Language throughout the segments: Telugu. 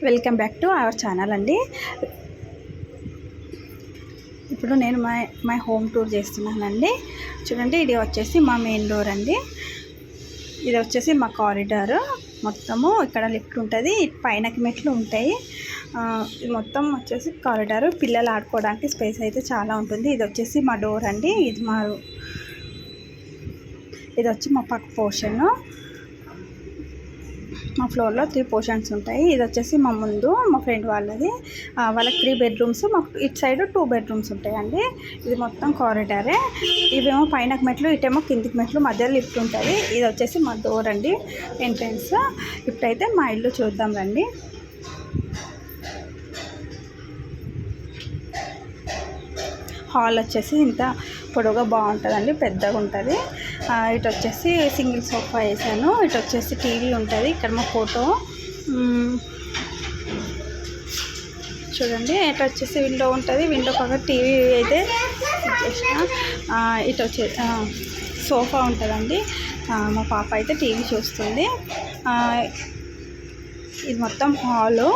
Welcome back to our channel అండి. ఇప్పుడు నేను మై హోమ్ టూర్ చేస్తున్నానండి. చూడండి, ఇది వచ్చేసి మా మెయిన్ డోర్ అండి. ఇది వచ్చేసి మా కారిడార్. మొత్తము ఇక్కడ లిఫ్ట్ ఉంటుంది, పైనకి మెట్లు ఉంటాయి. ఇది మొత్తం వచ్చేసి కారిడార్. పిల్లలు ఆడుకోవడానికి స్పేస్ అయితే చాలా ఉంటుంది. ఇది వచ్చేసి మా డోర్ అండి. ఇది వచ్చి మా పక్క పోర్షన్. మా ఫ్లోర్లో 3 పోర్షన్స్ ఉంటాయి. ఇది వచ్చేసి మా ముందు మా ఫ్రెండ్ వాళ్ళకి 3 బెడ్రూమ్స్, మాకు ఇటు సైడ్ 2 బెడ్రూమ్స్ ఉంటాయండి. ఇది మొత్తం కారిడారే. ఇవేమో పైనకి మెట్లు, ఇటేమో కిందికి మెట్లు, మధ్యలో లిఫ్ట్ ఉంటుంది. ఇది వచ్చేసి మా డోర్ అండి, ఎంట్రన్స్. ఇప్పుడైతే మా ఇల్లు చూద్దాం రండి. హాల్ వచ్చేసి ఇంత పొడవుగా బాగుంటుందండి, పెద్దగా ఉంటుంది. ఇటు వచ్చేసి సింగిల్ సోఫా వేసాను. ఇటు వచ్చేసి టీవీ ఉంటుంది. ఇక్కడ మా ఫోటో చూడండి. ఇటు వచ్చేసి విండో ఉంటుంది, విండో పక్కన టీవీ అయితే చేసిన. ఇటు వచ్చే సోఫా ఉంటుందండి. మా పాప అయితే టీవీ చూస్తుంది. ఇది మొత్తం హాలు.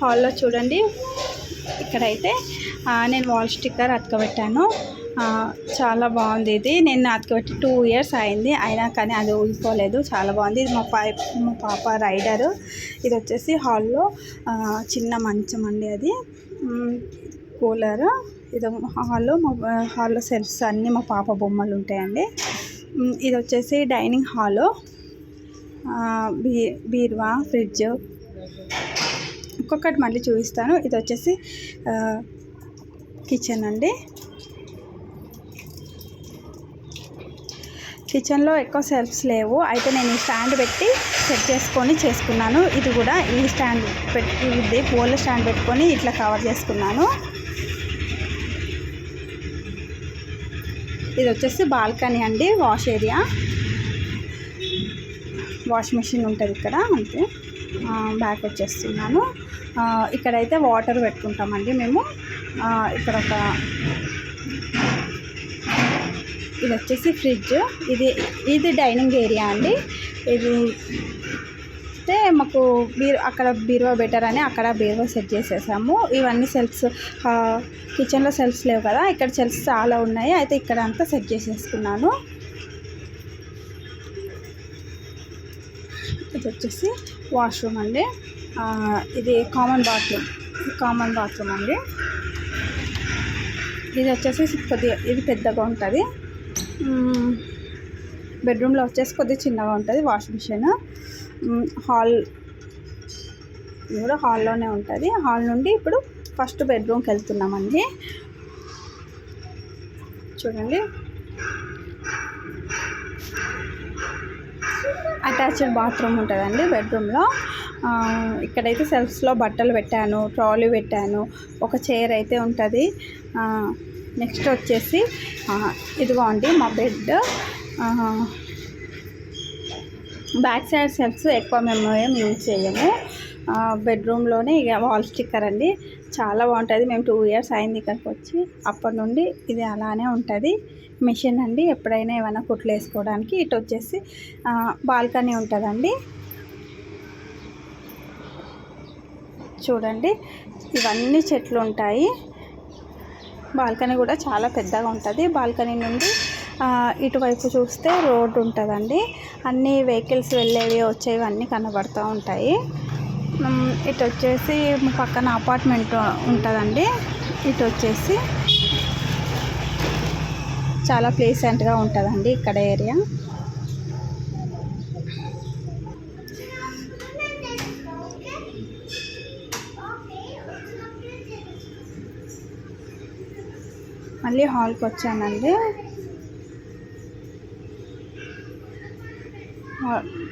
హాల్లో చూడండి, ఇక్కడైతే నేను వాల్ స్టిక్కర్ అతకబెట్టాను. చాలా బాగుంది. ఇది నేను అతకబెట్టి 2 years అయింది, అయినా కానీ అది ఊగిపోలేదు. చాలా బాగుంది. ఇది మా పాప రైడరు. ఇది వచ్చేసి హాల్లో చిన్న మంచం అండి, అది కూలర్. ఇది హాల్లో సెల్ఫ్స్ అన్నీ మా పాప బొమ్మలు ఉంటాయండి. ఇది వచ్చేసి డైనింగ్ హాలు. బీరువా, ఫ్రిడ్జ్ ఒక్కొక్కటి మళ్ళీ చూపిస్తాను. ఇది వచ్చేసి కిచెన్ అండి. కిచెన్లో ఎక్కువ సెల్ఫ్స్ లేవు, అయితే నేను ఈ స్టాండ్ పెట్టి సెట్ చేసుకున్నాను. ఇది కూడా ఈ స్టాండ్ ఇది బోల్ స్టాండ్ పెట్టుకొని ఇట్లా కవర్ చేసుకున్నాను. ఇది వచ్చేసి బాల్కనీ అండి, వాష్ ఏరియా. వాష్ మెషిన్ ఉంటుంది ఇక్కడ. అంతే, బ్యాక్ వచ్చేస్తున్నాను. ఇక్కడైతే వాటర్ పెట్టుకుంటామండి మేము. ఇక్కడ ఇది వచ్చేసి ఫ్రిడ్జ్. ఇది డైనింగ్ ఏరియా అండి. ఇది అయితే మాకు అక్కడ బీరువా బెటర్ అని అక్కడ బీరువా సెట్ చేసేసాము. ఇవన్నీ సెల్ఫ్స్, కిచెన్లో సెల్ఫ్స్ లేవు కదా, ఇక్కడ సెల్ఫ్స్ చాలా ఉన్నాయి. అయితే ఇక్కడ అంతా సెట్ చేసేసుకున్నాను. ఇది వచ్చేసి వాష్రూమ్ అండి. ఇది కామన్ బాత్రూమ్ అండి. ఇది వచ్చేసి ఇది పెద్దగా ఉంటుంది. బెడ్రూమ్లో వచ్చేసి కొద్దిగా చిన్నగా ఉంటుంది. Wash machine. హాల్ ఇది కూడా హాల్లోనే ఉంటుంది. హాల్ నుండి ఇప్పుడు ఫస్ట్ బెడ్రూమ్కి వెళ్తున్నామండి. చూడండి, అటాచ్డ్ బాత్రూమ్ ఉంటుందండి బెడ్రూమ్లో. ఇక్కడైతే సెల్ఫ్స్లో బట్టలు పెట్టాను, ట్రాలీ పెట్టాను, ఒక చైర్ అయితే ఉంటుంది. నెక్స్ట్ వచ్చేసి ఇదిగోండి మా బెడ్. బ్యాక్ సైడ్ సెల్ఫ్స్ ఎక్కువ మేము ఏం యూజ్ చేయము. బెడ్రూమ్లోనే ఇక వాల్ స్టిక్కర్ అండి, చాలా బాగుంటుంది. మేము 2 years అయింది ఇక్కడికి వచ్చి, అప్పటి నుండి ఇది అలానే ఉంటుంది. మిషన్ అండి, ఎప్పుడైనా ఏమైనా కుట్లు వేసుకోవడానికి. ఇటు వచ్చేసి బాల్కనీ ఉంటుందండి. చూడండి, ఇవన్నీ చెట్లు ఉంటాయి. బాల్కనీ కూడా చాలా పెద్దగా ఉంటుంది. బాల్కనీ నుండి ఇటువైపు చూస్తే రోడ్డు ఉంటుందండి. అన్ని వెహికల్స్ వెళ్ళేవి వచ్చేవి అన్నీ కనబడుతూ ఉంటాయి. ఇటు వచ్చేసి పక్కన అపార్ట్మెంట్ ఉంటుందండి. ఇటు వచ్చేసి చాలా ప్లేసెంట్గా ఉంటుందండి ఇక్కడ ఏరియా. మళ్ళీ హాల్కి వచ్చానండి.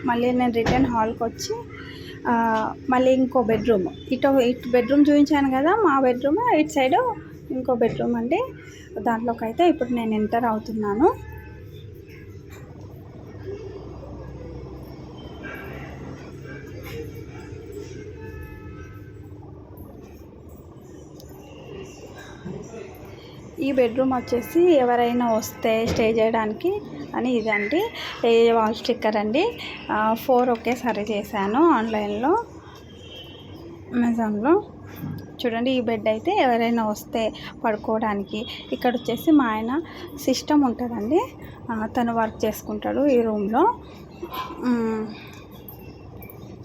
మళ్ళీ నేను రిటర్న్ హాల్కి వచ్చి మళ్ళీ ఇంకో బెడ్రూమ్, ఇటు బెడ్రూమ్ చూపించాను కదా, మా బెడ్రూమ్. ఇటు సైడ్ ఇంకో బెడ్రూమ్ అండి. దాంట్లోకి అయితే ఇప్పుడు నేను ఎంటర్ అవుతున్నాను. ఈ బెడ్రూమ్ వచ్చేసి ఎవరైనా వస్తే స్టే చేయడానికి అని ఇదండి ఈ వాల్ స్టిక్కర్ అండి. 4 ఒకేసారి చేశాను ఆన్లైన్లో, అమెజాన్లో. చూడండి, ఈ బెడ్ అయితే ఎవరైనా వస్తే పడుకోవడానికి. ఇక్కడ వచ్చేసి మా ఆయన సిస్టమ్ ఉంటుందండి, తను వర్క్ చేసుకుంటాడు ఈ రూమ్లో.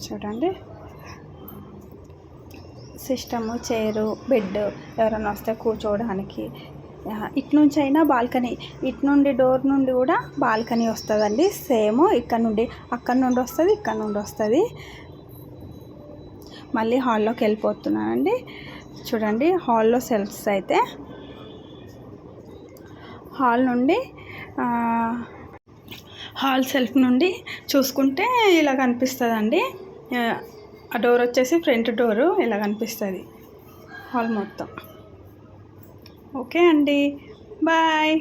చూడండి, సిస్టము, చైరు, బెడ్ ఎవరైనా వస్తే కూర్చోవడానికి. ఇటు నుంచి అయినా బాల్కనీ, ఇటు నుండి డోర్ నుండి కూడా బాల్కనీ వస్తుందండి. సేమ్ ఇక్కడ నుండి, అక్కడ నుండి వస్తుంది, ఇక్కడ నుండి వస్తుంది. మళ్ళీ హాల్లోకి వెళ్ళిపోతున్నానండి. చూడండి, హాల్లో సెల్ఫ్స్ అయితే హాల్ సెల్ఫ్ నుండి చూసుకుంటే ఇలా కనిపిస్తుందండి. ఆ డోర్ వచ్చేసి ఫ్రంట్ డోరు ఇలా కనిపిస్తుంది హాల్ మొత్తం. ఓకే అండి, బాయ్.